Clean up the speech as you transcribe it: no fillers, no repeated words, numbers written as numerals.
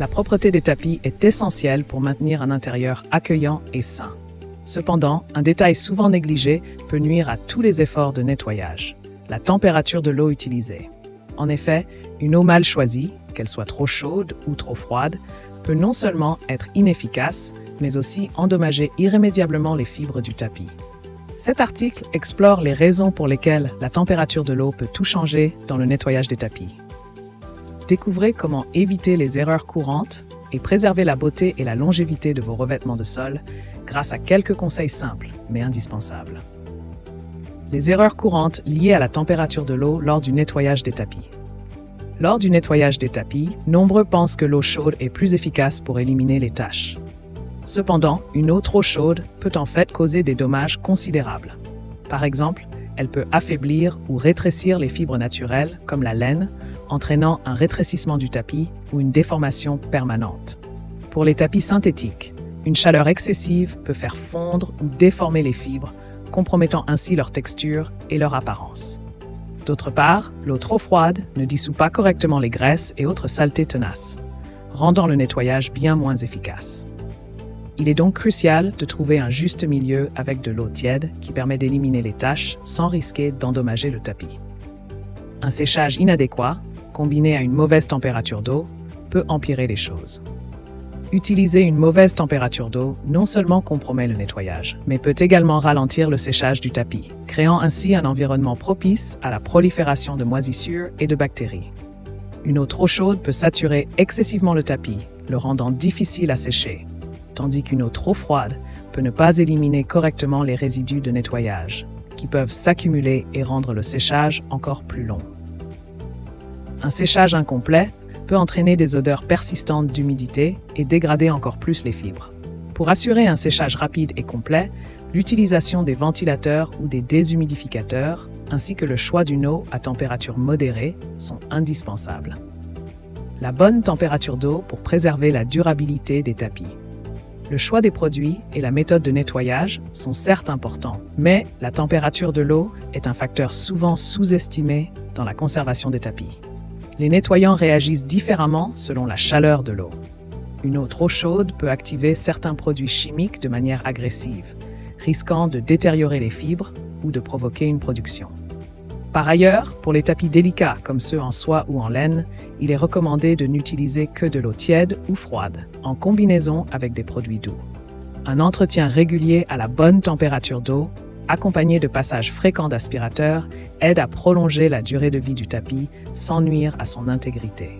La propreté des tapis est essentielle pour maintenir un intérieur accueillant et sain. Cependant, un détail souvent négligé peut nuire à tous les efforts de nettoyage: la température de l'eau utilisée. En effet, une eau mal choisie, qu'elle soit trop chaude ou trop froide, peut non seulement être inefficace, mais aussi endommager irrémédiablement les fibres du tapis. Cet article explore les raisons pour lesquelles la température de l'eau peut tout changer dans le nettoyage des tapis. Découvrez comment éviter les erreurs courantes et préserver la beauté et la longévité de vos revêtements de sol grâce à quelques conseils simples, mais indispensables. Les erreurs courantes liées à la température de l'eau lors du nettoyage des tapis. Lors du nettoyage des tapis, nombreux pensent que l'eau chaude est plus efficace pour éliminer les taches. Cependant, une eau trop chaude peut en fait causer des dommages considérables. Par exemple, elle peut affaiblir ou rétrécir les fibres naturelles, comme la laine, entraînant un rétrécissement du tapis ou une déformation permanente. Pour les tapis synthétiques, une chaleur excessive peut faire fondre ou déformer les fibres, compromettant ainsi leur texture et leur apparence. D'autre part, l'eau trop froide ne dissout pas correctement les graisses et autres saletés tenaces, rendant le nettoyage bien moins efficace. Il est donc crucial de trouver un juste milieu avec de l'eau tiède qui permet d'éliminer les taches sans risquer d'endommager le tapis. Un séchage inadéquat, combiné à une mauvaise température d'eau, peut empirer les choses. Utiliser une mauvaise température d'eau non seulement compromet le nettoyage, mais peut également ralentir le séchage du tapis, créant ainsi un environnement propice à la prolifération de moisissures et de bactéries. Une eau trop chaude peut saturer excessivement le tapis, le rendant difficile à sécher, tandis qu'une eau trop froide peut ne pas éliminer correctement les résidus de nettoyage, qui peuvent s'accumuler et rendre le séchage encore plus long. Un séchage incomplet peut entraîner des odeurs persistantes d'humidité et dégrader encore plus les fibres. Pour assurer un séchage rapide et complet, l'utilisation des ventilateurs ou des déshumidificateurs, ainsi que le choix d'une eau à température modérée, sont indispensables. La bonne température d'eau pour préserver la durabilité des tapis. Le choix des produits et la méthode de nettoyage sont certes importants, mais la température de l'eau est un facteur souvent sous-estimé dans la conservation des tapis. Les nettoyants réagissent différemment selon la chaleur de l'eau. Une eau trop chaude peut activer certains produits chimiques de manière agressive, risquant de détériorer les fibres ou de provoquer une production. Par ailleurs, pour les tapis délicats comme ceux en soie ou en laine, il est recommandé de n'utiliser que de l'eau tiède ou froide, en combinaison avec des produits doux. Un entretien régulier à la bonne température d'eau, accompagné de passages fréquents d'aspirateur, aide à prolonger la durée de vie du tapis sans nuire à son intégrité.